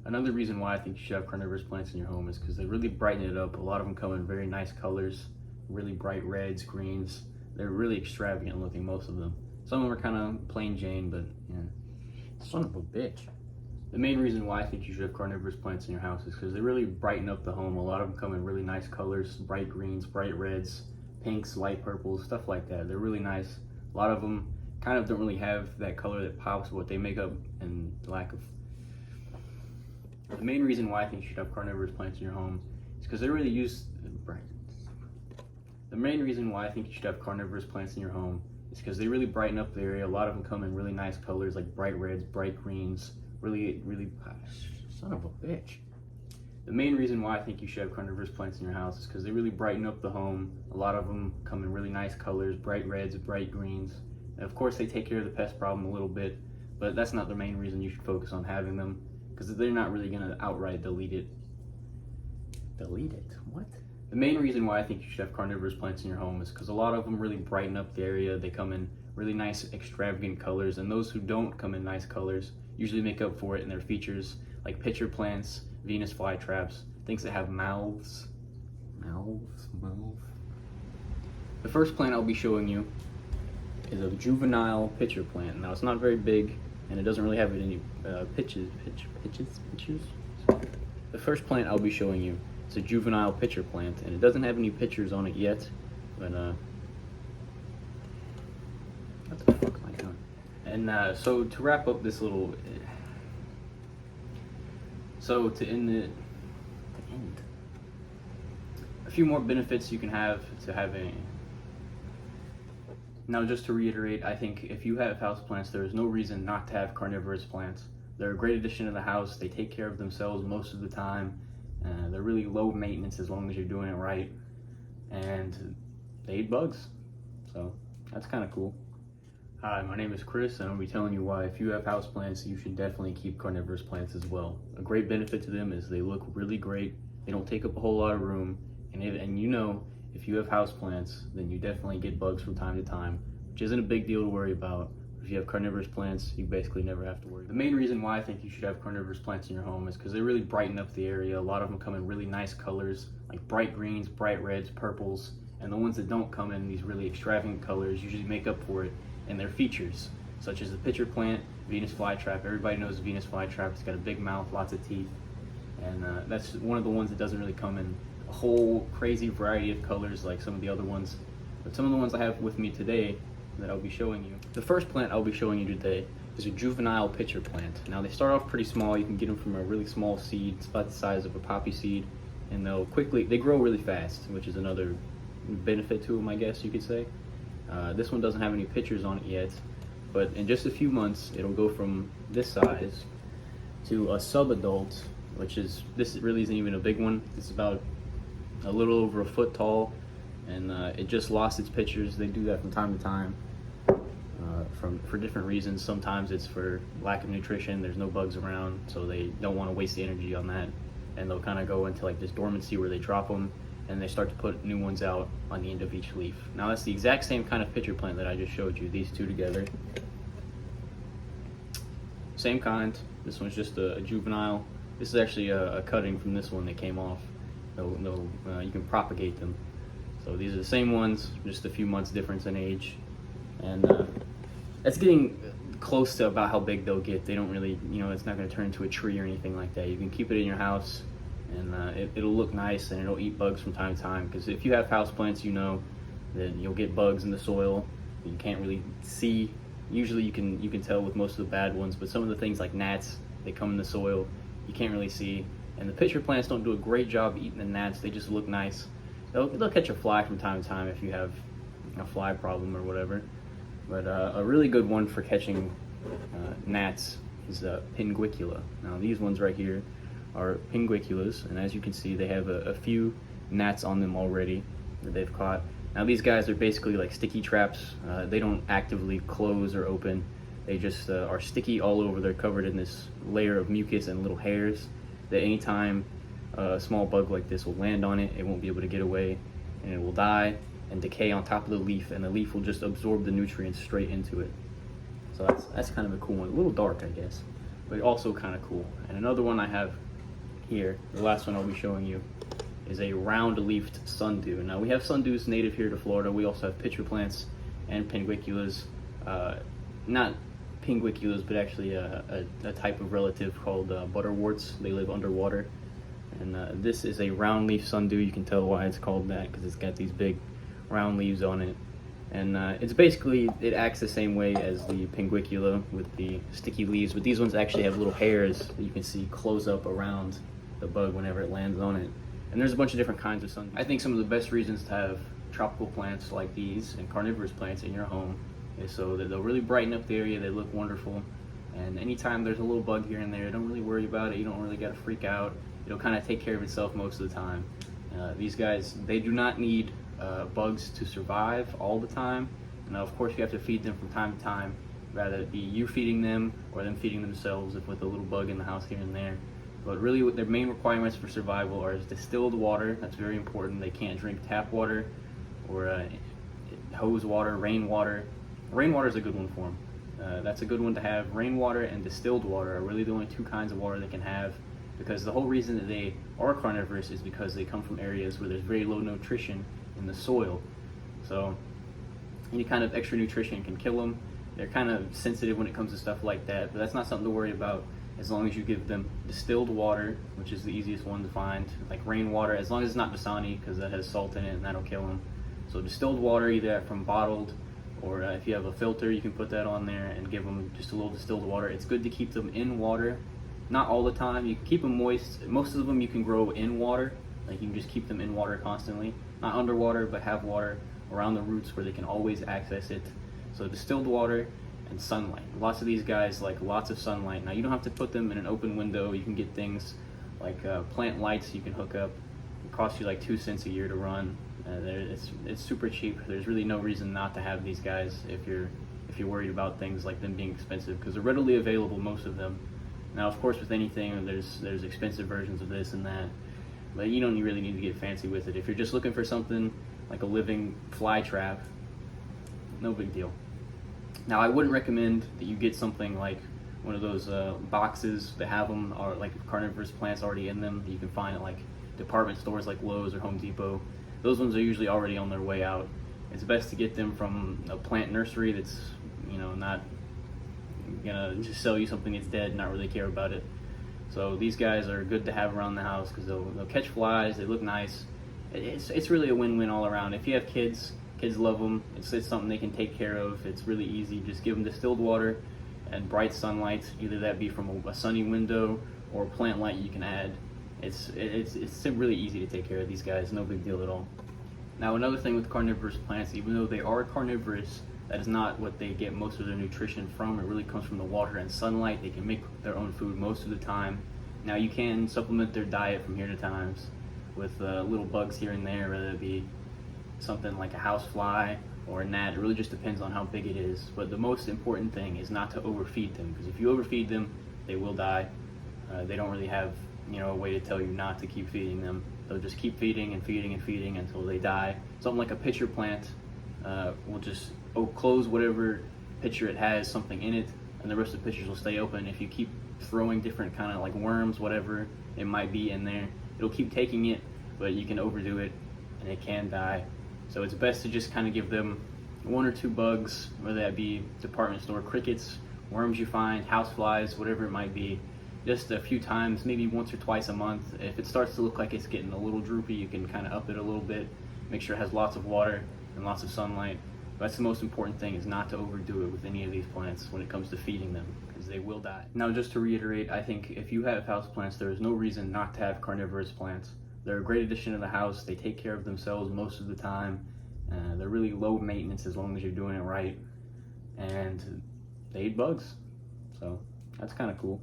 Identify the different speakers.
Speaker 1: Another reason why I think you should have carnivorous plants in your home is because they really brighten it up. A lot of them come in very nice colors, really bright reds, greens. They're really extravagant looking, most of them. Some of them are kind of plain Jane, but yeah.
Speaker 2: Son of a bitch.
Speaker 1: The main reason why I think you should have carnivorous plants in your house is because they really brighten up the home. A lot of them come in really nice colors, bright greens, bright reds, pinks, light purples, stuff like that. They're really nice. A lot of them kind of don't really have that color that pops, what they make up and lack of. The main reason why I think you should have carnivorous plants in your home is because they really use. The main reason why I think you should have carnivorous plants in your home is because they really brighten up the area. A lot of them come in really nice colors like bright reds, bright greens, really.
Speaker 2: Son of a bitch.
Speaker 1: The main reason why I think you should have carnivorous plants in your house is because they really brighten up the home. A lot of them come in really nice colors, bright reds, bright greens. And of course they take care of the pest problem a little bit, but that's not the main reason you should focus on having them, because they're not really going to outright delete it.
Speaker 2: Delete it? What?
Speaker 1: The main reason why I think you should have carnivorous plants in your home is because a lot of them really brighten up the area. They come in really nice, extravagant colors, and those who don't come in nice colors usually make up for it in their features, like pitcher plants, Venus flytraps, things that have mouths.
Speaker 2: Mouth.
Speaker 1: The first plant I'll be showing you is a juvenile pitcher plant. Now it's not very big, and it doesn't really have any pitches. The first plant I'll be showing you is a juvenile pitcher plant, and it doesn't have any pitchers on it yet, but what the fuck am I doing? And so to wrap up this little, a few more benefits you can have to having. Now, just to reiterate, I think if you have houseplants, there is no reason not to have carnivorous plants. They're a great addition to the house. They take care of themselves most of the time. They're really low maintenance as long as you're doing it right. And they eat bugs. So that's kind of cool. Hi, my name is Chris, and I'll be telling you why if you have houseplants, you should definitely keep carnivorous plants as well. A great benefit to them is they look really great. They don't take up a whole lot of room. And you know, if you have houseplants, then you definitely get bugs from time to time, which isn't a big deal to worry about. If you have carnivorous plants, you basically never have to worry. The main reason why I think you should have carnivorous plants in your home is because they really brighten up the area. A lot of them come in really nice colors, like bright greens, bright reds, purples, and the ones that don't come in these really extravagant colors usually make up for it in their features, such as the pitcher plant, Venus flytrap. Everybody knows Venus flytrap. It's got a big mouth, lots of teeth, and that's one of the ones that doesn't really come in a whole crazy variety of colors like some of the other ones. But some of the ones I have with me today that I'll be showing you. The first plant I'll be showing you today is a juvenile pitcher plant. Now they start off pretty small. You can get them from a really small seed. It's about the size of a poppy seed, and they grow really fast, which is another benefit to them, I guess you could say. This one doesn't have any pitchers on it yet, but in just a few months it'll go from this size to a sub-adult, this really isn't even a big one. It's about a little over a foot tall, and it just lost its pitchers. They do that from time to time for different reasons. Sometimes it's for lack of nutrition. There's no bugs around, so they don't want to waste the energy on that, and they'll kind of go into like this dormancy where they drop them and they start to put new ones out on the end of each leaf. Now that's the exact same kind of pitcher plant that I just showed you, these two together. Same kind. This one's just a juvenile. This is actually a cutting from this one that came off. You can propagate them. So these are the same ones, just a few months difference in age. And it's getting close to about how big they'll get. They don't really, it's not going to turn into a tree or anything like that. You can keep it in your house, and it'll look nice, and it'll eat bugs from time to time. Because if you have houseplants, you know that you'll get bugs in the soil that you can't really see. Usually you can tell with most of the bad ones, but some of the things like gnats, they come in the soil, you can't really see. And the pitcher plants don't do a great job eating the gnats. They just look nice. They'll catch a fly from time to time if you have a fly problem or whatever. But a really good one for catching gnats is pinguicula. Now these ones right here are pinguiculas, and as you can see, they have a few gnats on them already that they've caught. Now these guys are basically like sticky traps. They don't actively close or open. They just are sticky all over. They're covered in this layer of mucus and little hairs that anytime a small bug like this will land on it, it won't be able to get away, and it will die and decay on top of the leaf, and the leaf will just absorb the nutrients straight into it. So that's kind of a cool one. A little dark, I guess. but also kind of cool. And another one I have here, the last one I'll be showing you, is a round-leafed sundew. Now we have sundews native here to Florida. We also have pitcher plants and pinguiculas. Not pinguiculas, but actually a type of relative called butterworts. They live underwater. And this is a round-leaf sundew. You can tell why it's called that because it's got these big round leaves on it. And it's basically, it acts the same way as the pinguicula with the sticky leaves, but these ones actually have little hairs that you can see close up around the bug whenever it lands on it. And there's a bunch of different kinds of sundews. I think some of the best reasons to have tropical plants like these and carnivorous plants in your home is so that they'll really brighten up the area, they look wonderful, and anytime there's a little bug here and there, don't really worry about it, you don't really got to freak out. It'll kind of take care of itself most of the time. These guys, they do not need bugs to survive all the time. Now, of course, you have to feed them from time to time, rather it be you feeding them or them feeding themselves if with a little bug in the house here and there. But really, what their main requirements for survival are distilled water. That's very important. They can't drink tap water or hose water, rainwater. Rainwater is a good one for them. That's a good one to have. Rainwater and distilled water are really the only two kinds of water they can have, because the whole reason that they are carnivorous is because they come from areas where there's very low nutrition in the soil. So any kind of extra nutrition can kill them. They're kind of sensitive when it comes to stuff like that, but that's not something to worry about as long as you give them distilled water, which is the easiest one to find, like rainwater, as long as it's not Dasani, because that has salt in it and that'll kill them. So distilled water, either from bottled, or if you have a filter, you can put that on there and give them just a little distilled water. It's good to keep them in water, not all the time. You can keep them moist. Most of them you can grow in water, like you can just keep them in water constantly, not underwater, but have water around the roots where they can always access it. So distilled water and sunlight. Lots of these guys like lots of sunlight. Now you don't have to put them in an open window. You can get things like plant lights you can hook up. It costs you like 2 cents a year to run. It's super cheap. There's really no reason not to have these guys if you're worried about things like them being expensive, because they're readily available, most of them. Now, of course, with anything, there's expensive versions of this and that, but you don't really need to get fancy with it. If you're just looking for something like a living fly trap, no big deal. Now, I wouldn't recommend that you get something like one of those boxes that have them, or like carnivorous plants already in them that you can find at like department stores like Lowe's or Home Depot. Those ones are usually already on their way out. It's best to get them from a plant nursery that's, not gonna just sell you something that's dead and not really care about it. So these guys are good to have around the house because they'll catch flies, they look nice. It's really a win-win all around. If you have kids love them. It's something they can take care of. It's really easy. Just give them distilled water and bright sunlight, either that be from a sunny window or plant light you can add. It's really easy to take care of these guys, no big deal at all. Now, another thing with carnivorous plants, even though they are carnivorous, that is not what they get most of their nutrition from. It really comes from the water and sunlight. They can make their own food most of the time. Now, you can supplement their diet from here to times with little bugs here and there, whether it be something like a housefly or a gnat. It really just depends on how big it is. But the most important thing is not to overfeed them, because if you overfeed them, they will die. They don't really have a way to tell you not to keep feeding them. They'll just keep feeding and feeding and feeding until they die. Something like a pitcher plant will just close whatever pitcher it has something in it, and the rest of the pitchers will stay open. If you keep throwing different kind of like worms, whatever it might be in there, it'll keep taking it, but you can overdo it and it can die. So it's best to just kind of give them 1 or 2 bugs, whether that be department store crickets, worms you find, houseflies, whatever it might be, just a few times, maybe once or twice a month. If it starts to look like it's getting a little droopy, you can kind of up it a little bit. Make sure it has lots of water and lots of sunlight. But that's the most important thing, is not to overdo it with any of these plants when it comes to feeding them, because they will die. Now, just to reiterate, I think if you have houseplants, there is no reason not to have carnivorous plants. They're a great addition to the house. They take care of themselves most of the time. They're really low maintenance as long as you're doing it right. And they eat bugs. So that's kind of cool.